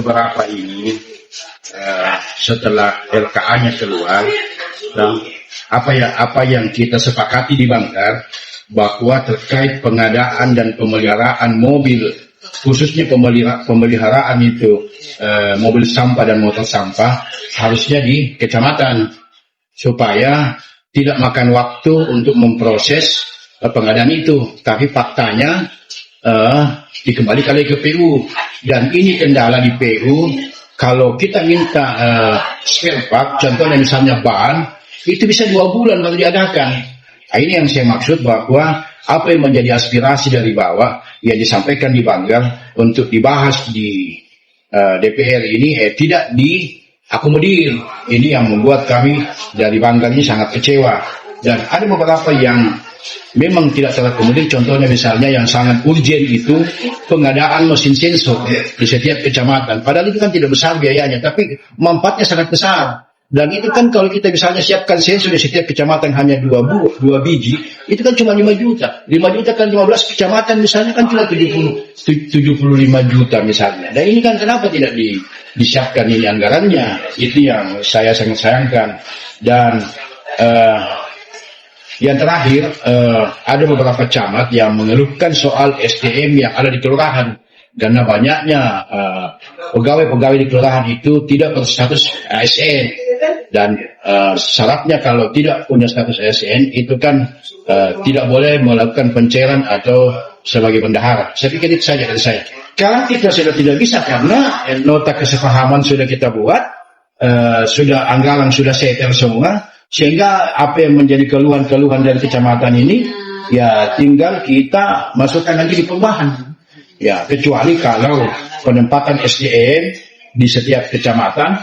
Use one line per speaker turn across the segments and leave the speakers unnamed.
beberapa ini setelah LKA-nya keluar, dan apa yang kita sepakati di Banggar bahwa terkait pengadaan dan pemeliharaan mobil, khususnya pemeliharaan itu mobil sampah dan motor sampah, harusnya di kecamatan supaya tidak makan waktu untuk memproses pengadaan itu. Tapi faktanya dikembalikan lagi ke PU, dan ini kendala di PU. Kalau kita minta spare part, contohnya misalnya ban, itu bisa 2 bulan baru diadakan. Nah, ini yang saya maksud bahwa apa yang menjadi aspirasi dari bawah yang disampaikan di Banggar untuk dibahas di DPR ini tidak diakomodir. Ini yang membuat kami dari Banggar ini sangat kecewa. Dan ada beberapa yang memang tidak terakomodir, contohnya misalnya yang sangat urgent itu pengadaan mesin sensor di setiap kecamatan. Padahal itu kan tidak besar biayanya, tapi manfaatnya sangat besar. Dan itu kan kalau kita misalnya siapkan sensor di setiap kecamatan hanya 2 biji, itu kan cuma 5 juta. 5 juta kan 15 kecamatan misalnya kan cuma 75 juta misalnya. Dan ini kan kenapa tidak disiapkan ini anggarannya? Itu yang saya sangat sayangkan. Dan yang terakhir, ada beberapa camat yang mengeluhkan soal SDM yang ada di kelurahan. Karena banyaknya pegawai-pegawai di kelurahan itu tidak berstatus ASN. Dan syaratnya kalau tidak punya status ASN itu kan tidak boleh melakukan pencairan atau sebagai bendahara. Saya pikir itu saja dari saya. Sekarang kita sudah tidak bisa karena nota kesepahaman sudah kita buat, sudah anggaran sudah setel semua, sehingga apa yang menjadi keluhan-keluhan dari kecamatan ini ya tinggal kita masukkan nanti di perubahan. Ya, kecuali kalau penempatan SDM di setiap kecamatan,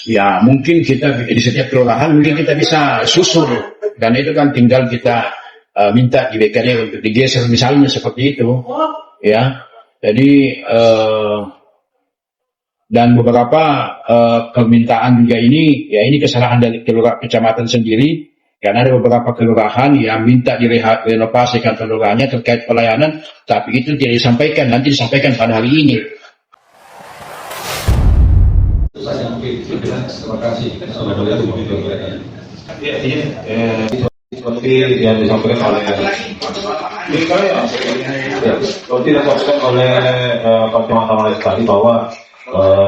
ya mungkin kita di setiap kelurahan mungkin kita bisa susur, dan itu kan tinggal kita minta di BKD untuk digeser misalnya seperti itu, ya. Jadi dan beberapa permintaan juga ini, ya ini kesalahan dari kecamatan sendiri. Karena ada beberapa kelurahan yang minta direnovasikan kelurahannya terkait pelayanan, tapi itu tidak disampaikan, nanti disampaikan pada hari ini.
Terima kasih. Seperti yang disampaikan oleh Pak Camat Amalis tadi bahwa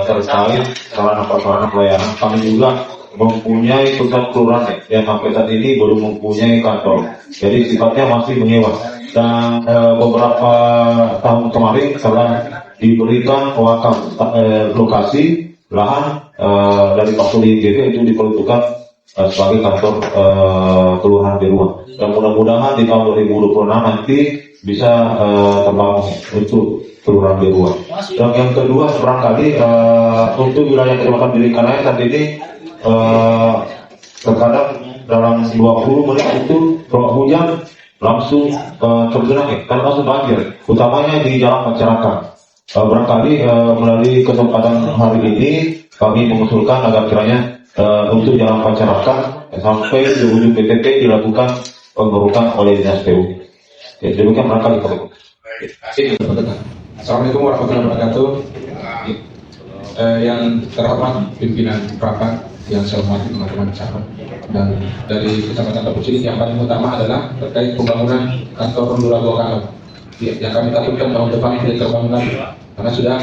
terkait sarana-prasarana pelayanan, kami juga mempunyai pusat kelurahan yang sampai saat ini belum mempunyai kantor, jadi sifatnya masih menyewa. Dan beberapa tahun kemarin telah diberikan wakaf lokasi lahan dari Pak Suli GV itu diperuntukkan sebagai kantor kelurahan Beruang. Dan mudah-mudahan di tahun 2026 nanti bisa terbangun untuk kelurahan Beruang. Dan yang kedua, barangkali untuk wilayah Kecamatan Biringkanaya saat ini terkadang dalam 20 menit itu kalau hujan langsung tergenang, kan langsung banjir, utamanya di jalan masyarakat. Barangkali melalui kesempatan hari ini kami mengusulkan agar kiranya untuk jalan masyarakat sampai di ujung PTT dilakukan pengerukan oleh Dinas PU. Ya, demikian barangkali Pak.
Assalamualaikum warahmatullahi wabarakatuh. Yang terhormat pimpinan rapat, yang saya hormati teman-teman camat, dan dari Kecamatan Tepus ini yang paling utama adalah terkait pembangunan kantor Rondula Gokangan yang kami takutkan tahun depan tidak terbangun karena sudah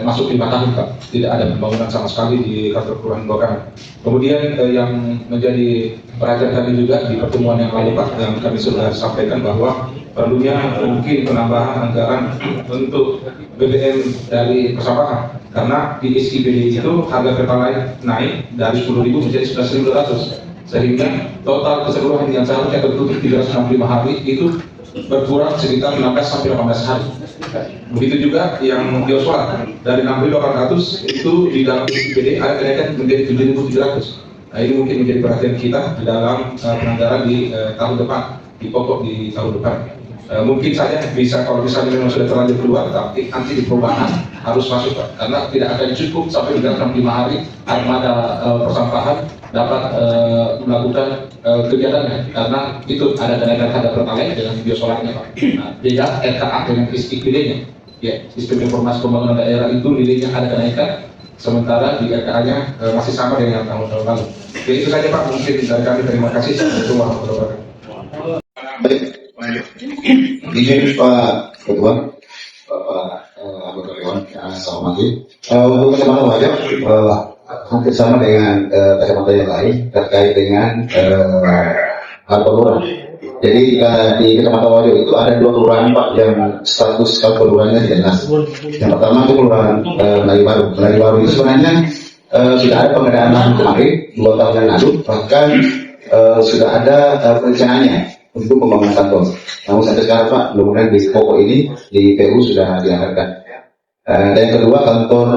masuk 5 tahun Pak, tidak ada pembangunan sama sekali di kantor Kelurahan Gokangan. Kemudian yang menjadi perhatian kami juga di pertemuan yang lalu Pak, yang kami sudah sampaikan bahwa perlunya mungkin penambahan anggaran untuk BBM dari persampahan, karena di SIPD itu harga pertalite naik dari 10.000 menjadi 11.200, sehingga total keseluruhan yang seharusnya tertutup 365 hari itu berkurang sekitar 16 sampai 18 hari. Begitu juga yang Yosua dari 6.800 itu di dalam SIPD ada kenaikan menjadi 7.700. Nah, ini mungkin menjadi perhatian kita di dalam penganggaran di tahun depan, di pokok di tahun depan. Mungkin saja bisa kalau misalnya memang sudah terlanjur keluar, tapi nanti di perubahan harus masuk Pak, karena tidak akan cukup sampai di dalam 5 hari armada persampahan dapat melakukan kegiatannya, karena itu ada kenaikan harga pertalite dengan biosolarnya Pak. Nah, beda RKA dengan SIPD-nya. Ya, sistem informasi pembangunan daerah itu nilainya ada kenaikan, sementara di RKA-nya masih sama dengan tahun-tahun lalu. Jadi itu saja Pak, mungkin dari kami terima kasih. Assalamualaikum warahmatullahi wabarakatuh.
Baik. Izin Pak Ketua, Bapak anggota Dewan yang saya hormati. Untuk kacamata wajah hampir sama dengan kacamata yang lain terkait dengan hal kelurahan. Jadi di kecamatan Wajo itu ada 2 kelurahan Pak yang status kelurahannya tidak jelas. Yang pertama itu kelurahan Melayu Baru. Melayu Baru itu sebenarnya sudah ada pengadaan lahan kemarin 2 tahun yang lalu, bahkan sudah ada perencanaannya untuk pembangunan kantor. Namun sampai sekarang Pak, mudah-mudahan di pokok ini di PU sudah dianggarkan. Dan yang kedua kantor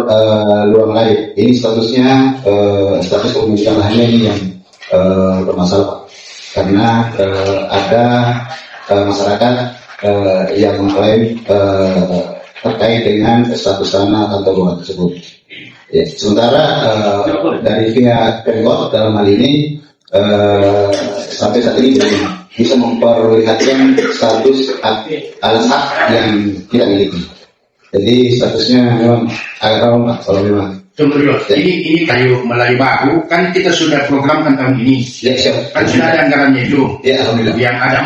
Lurah Melayu. Ini statusnya status kepemilikan lahannya ini yang bermasalah Pak. Karena ada masyarakat yang mengklaim terkait dengan status tanah kantor lurah tersebut. Ya, sementara dari pihak Pemkot dalam hal ini sampai saat ini belum bisa memperlihatkan status alas hak yang kita miliki. Jadi statusnya memang agak rawan Pak kalau memang.
Tunggu dulu. Ini kayu Melayu Baru kan kita sudah programkan tahun ini.
Ya, siap.
Kan sudah ada anggarannya itu.
Ya, alhamdulillah.
Yang ada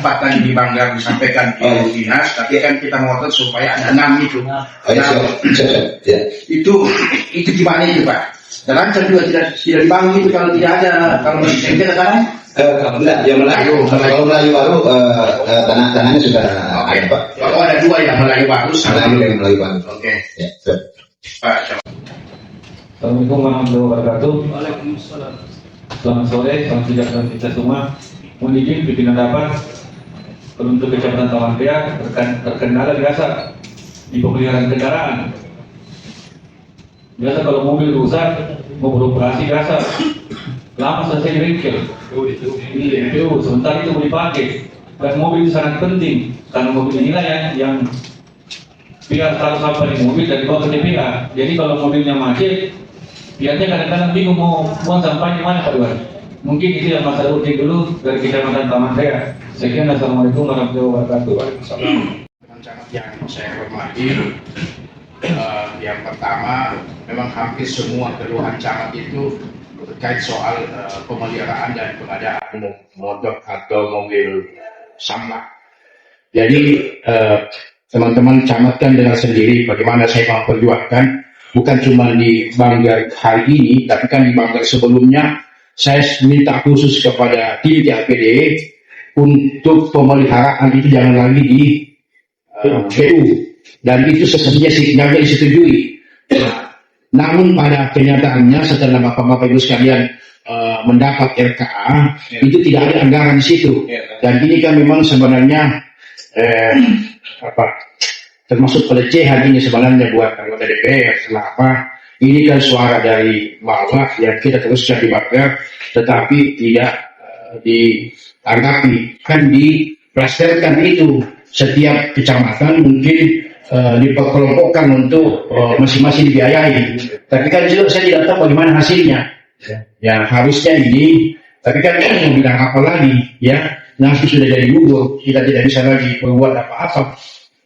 empat tadi di Banggar disampaikan di dinas, tapi kan kita ngotot supaya ada 6 itu.
Oh, ya, siap. Ya.
Itu gimana itu Pak? Terancam juga tidak dibangun itu kalau tidak ada, kalau kita kan?
Enggak, yang Melayu. Kalau Melayu Baru tanah-tanahnya sudah ada Pak.
Kalau ada 2 yang Melayu Baru sama
Melayu Baru.
Oke.
Ya, siap.
Pak.
Assalamualaikum warahmatullahi wabarakatuh. Selamat sore, salam sejahtera kita semua. Mohon izin pimpinan rapat untuk Kecamatan Taman Ria terkendala biasa di pemeliharaan kendaraan. Biasa kalau mobil rusak mau beroperasi biasa lama selesai di bengkel. Itu sebentar itu mau dipakai. Dan mobil itu sangat penting karena mobil inilah yang biar taruh sampah di mobil dan dibawa ke TPA. Jadi kalau mobilnya macet, biasanya kadang-kadang bingung mau buang sampahnya mana Pak Dewan. Mungkin itu yang masalah rutin dulu dari Kecamatan Taman Ria. Sekian, Assalamualaikum warahmatullahi wabarakatuh.
Teman-teman yang saya hormati, yang pertama memang hampir semua keluhan camat itu terkait soal pemeliharaan dan pengadaan motor atau mobil sampah. Jadi teman-teman camat kan dengar sendiri bagaimana saya memperjuangkan bukan cuma di Banggar hari ini, tapi kan di Banggar sebelumnya saya minta khusus kepada tim TAPD untuk pemeliharaan itu jangan lagi di PU, dan itu sebenarnya signalnya disetujui. Namun pada kenyataannya setelah Bapak-Bapak Ibu sekalian mendapat RKA itu tidak ada anggaran di situ, dan ini kan memang sebenarnya termasuk pelecehan ini sebenarnya buat anggota DPR. Kenapa? Ini kan suara dari bawah yang kita teruskan di Banggar, tetapi tidak ditanggapi. Kan diplasterkan itu setiap kecamatan mungkin diperkelompokkan untuk masing-masing dibiayai. Tapi kan juga saya tidak tahu bagaimana hasilnya. Ya harusnya ini, tapi kan mau bilang apa lagi ya? Nasi sudah jadi bubur, kita tidak bisa lagi berbuat apa-apa.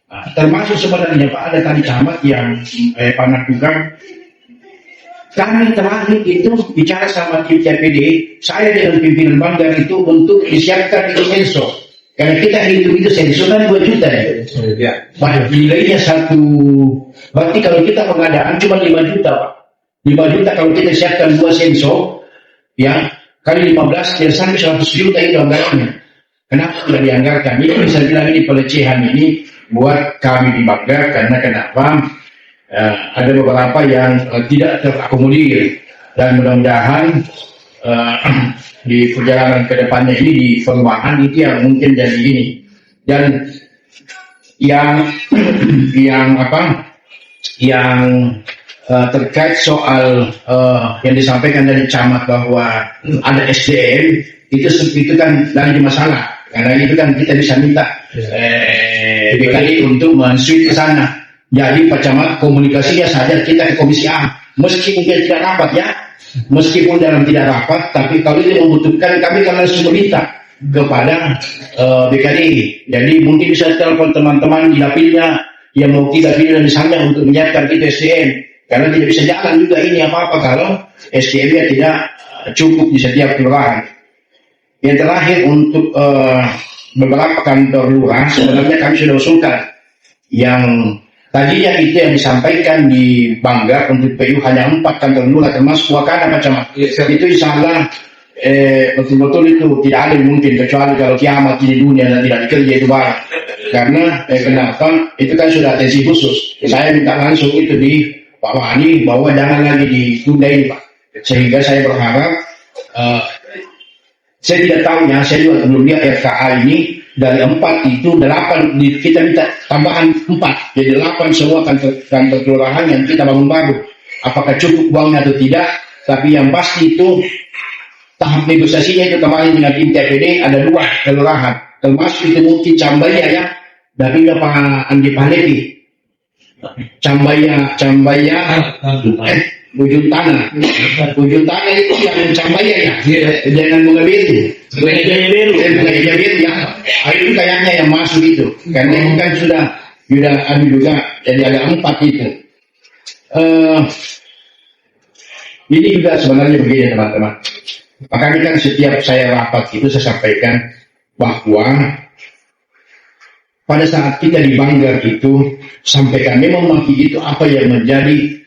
Nah, termasuk sebenarnya Pak, ada tadi camat yang Pak Tukang. Kami terakhir itu bicara sama tim TPD, saya dengan pimpinan Banggar itu untuk disiapkan itu sensor. Karena kita hitung itu sensor kan 2 juta ya. Nilainya 1, berarti kalau kita pengadaan cuma 5 juta Pak. 5 juta kalau kita siapkan 2 sensor, ya kali 15 ya sampai 100 juta itu anggarannya. Kenapa tidak dianggarkan? Ini bisa bilang ini pelecehan ini buat kami di Banggar, karena kenapa? Ada beberapa yang tidak terakomodir, dan mudah-mudahan di perjalanan ke depannya ini di perumahan itu yang mungkin jadi ini. Dan yang terkait soal yang disampaikan dari camat bahwa ada SDM itu kan lagi masalah. Karena itu kan kita bisa minta BKD untuk men-switch ke sana. Jadi Pak Camat komunikasinya saja kita ke Komisi A. Meskipun tidak rapat ya, meskipun dalam tidak rapat, tapi kalau ini membutuhkan kami kan harus meminta kepada BKD. Jadi mungkin bisa telepon teman-teman di dapilnya yang mau tidak pilih dan disandang untuk menyiapkan itu SDM, karena tidak bisa jalan juga ini apa-apa kalau SDM-nya tidak cukup di setiap kelurahan. Yang terakhir untuk beberapa kantor lurah sebenarnya kami sudah usulkan yang tadinya itu yang disampaikan di Banggar untuk PU hanya 4 kantor lurah termasuk Wakana macam itu insya Allah betul-betul itu tidak ada yang mungkin kecuali kalau kiamat di dunia dan tidak dikerja itu barang. Karena kenapa itu kan sudah atensi khusus. Saya minta langsung itu di Pak Wani bahwa jangan lagi ditunda ini Pak. Sehingga saya berharap saya tidak tahunya, saya juga belum lihat RKA ini dari 4 itu 8 kita minta tambahan 4 jadi 8 semua kantor kelurahan yang kita bangun baru. Apakah cukup uangnya atau tidak? Tapi yang pasti itu tahap negosiasinya itu kemarin dengan tim TPD ada 2 kelurahan, termasuk itu mungkin Cambaya ya, dari Pak Andi Palepi, Cambaya, Ujung Tanah itu yang Cambaya ya, jangan Bunga Biru ya, itu kayaknya yang masuk itu, karena ini kan sudah ada juga, jadi ada 4 itu. Ini juga sebenarnya begini teman-teman. Makanya kan setiap saya rapat itu saya sampaikan bahwa pada saat kita di Banggar itu sampaikan memang itu apa yang menjadi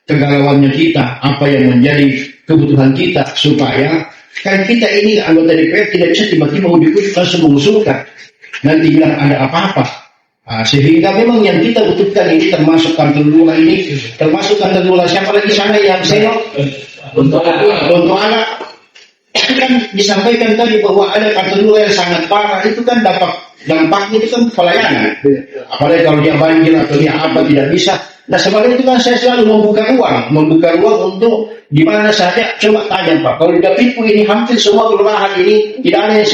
kegalauannya kita, apa yang menjadi kebutuhan kita supaya kan kita ini anggota DPR tidak bisa tiba-tiba ujuk-ujuk langsung mengusulkan nanti bilang ada apa-apa. Sehingga memang yang kita butuhkan ini termasuk kantor lurah ini, termasuk kantor lurah siapa lagi sana yang senok untuk anak itu kan disampaikan tadi bahwa ada kantor lurah yang sangat parah, itu kan dampaknya itu kan pelayanan, apalagi kalau dia banjir atau dia apa tidak bisa. Nah sebenarnya itu kan saya selalu membuka ruang untuk di mana saja. Coba tanya Pak, kalau di Dapipu ini hampir semua kelurahan ini tidak ada yang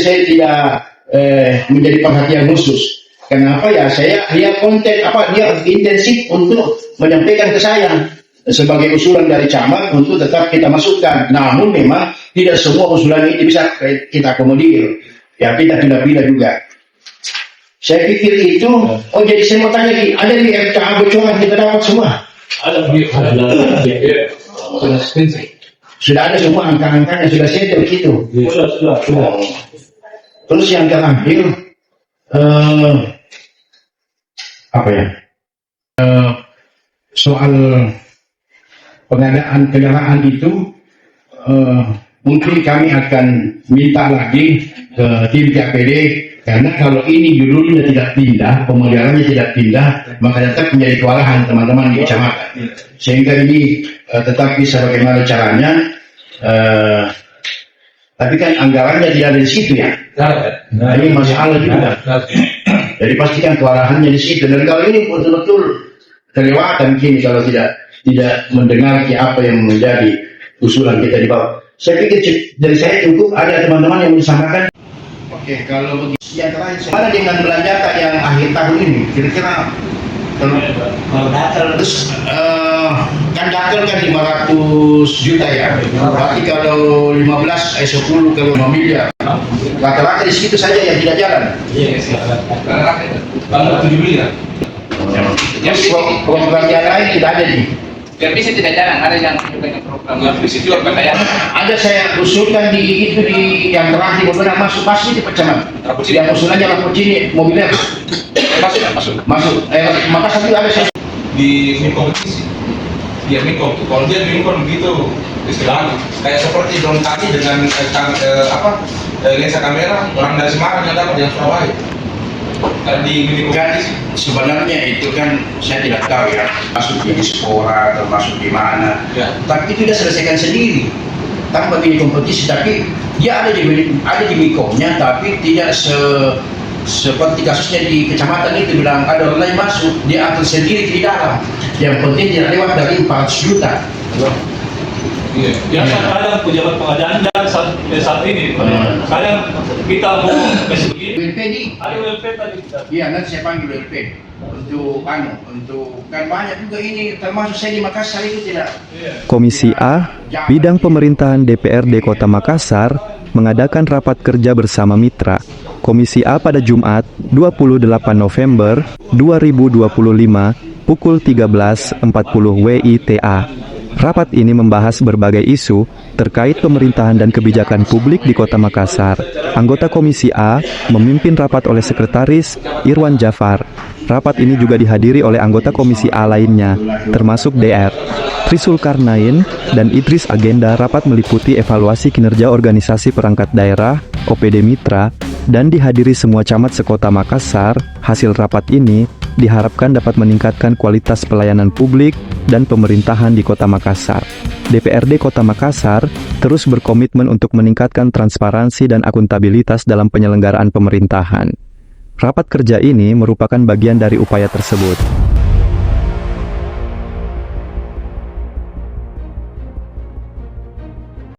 saya tidak menjadi perhatian khusus. Kenapa ya? Dia konten dia intensif untuk menyampaikan ke saya sebagai usulan dari camat untuk tetap kita masukkan. Namun memang tidak semua usulan itu bisa kita akomodir. Ya kita pilih-pilih juga. Saya pikir itu. Oh jadi saya mau tanya lagi, ada di RKA bocoran kita dapat semua? Sudah ada semua angka-angkanya sudah settle gitu. Sudah. Terus yang terakhir soal pengadaan kendaraan itu mungkin kami akan minta lagi ke tim TPD karena kalau ini judulnya tidak pindah, pemeliharannya tidak pindah, maka tetap menjadi kewalahan teman-teman di kecamatan. Sehingga ini tetap bisa bagaimana caranya. Tapi kan anggarannya tidak ada di situ ya. Nah, ini masalah juga. Jadi pastikan kewalahannya di situ. Dan kalau ini betul-betul kelewatan kini kalau tidak mendengar apa yang menjadi usulan kita di bawah. Saya pikir dari saya cukup ada teman-teman yang menyampaikan. Oke, kalau begitu yang terakhir, mana dengan belanjakan yang akhir tahun ini? Kira-kira kalau datar terus kan datar kan 500 juta ya. Berarti kalau 10 kalau 5 miliar. Rata-rata di situ saja yang tidak jalan.
Iya, rata-rata. Kalau 7 miliar.
Program yang lain tidak ada nih.
Biar bisa tidak jalan, ada yang program visi juga berbayar.
Ada saya usulkan di yang terakhir beberapa masuk di kecamatan. Yang usulannya Rapucini mobilnya masuk. Maka satu ada saya
di kompetisi. Dia Minkom, kalau dia Minkom begitu istilahnya kayak seperti drone tadi dengan lensa kamera orang dari Semarang yang dapat yang Surabaya. Tadi
kan sebenarnya itu kan saya tidak tahu ya masuk di Dispora atau masuk di mana ya. Tapi itu dia selesaikan sendiri tanpa di kompetisi, tapi dia ada di Mikomnya tapi tidak seperti kasusnya di kecamatan itu bilang ada orang lain masuk, dia atur sendiri di dalam, yang penting tidak lewat dari 400 juta.
Iya.
Biasa kadang pejabat pengadaan dan saat ini, kadang kita mau kasih begini,
WLP di
ada WLP tadi kita.
iya nanti saya panggil WLP untuk kan banyak juga ini termasuk saya di Makassar itu tidak.
Komisi A, Bidang Pemerintahan DPRD Kota Makassar, mengadakan rapat kerja bersama mitra Komisi A pada Jumat 28 November 2025 pukul 13.40 WITA. Rapat ini membahas berbagai isu terkait pemerintahan dan kebijakan publik di Kota Makassar. Anggota Komisi A memimpin rapat oleh Sekretaris Irwan Jafar. Rapat ini juga dihadiri oleh anggota Komisi A lainnya, termasuk DR Trisul Karnain dan Idris. Agenda rapat meliputi evaluasi kinerja organisasi perangkat daerah, OPD Mitra, dan dihadiri semua camat sekota Makassar. Hasil rapat ini diharapkan dapat meningkatkan kualitas pelayanan publik dan pemerintahan di Kota Makassar. DPRD Kota Makassar terus berkomitmen untuk meningkatkan transparansi dan akuntabilitas dalam penyelenggaraan pemerintahan. Rapat kerja ini merupakan bagian dari upaya tersebut.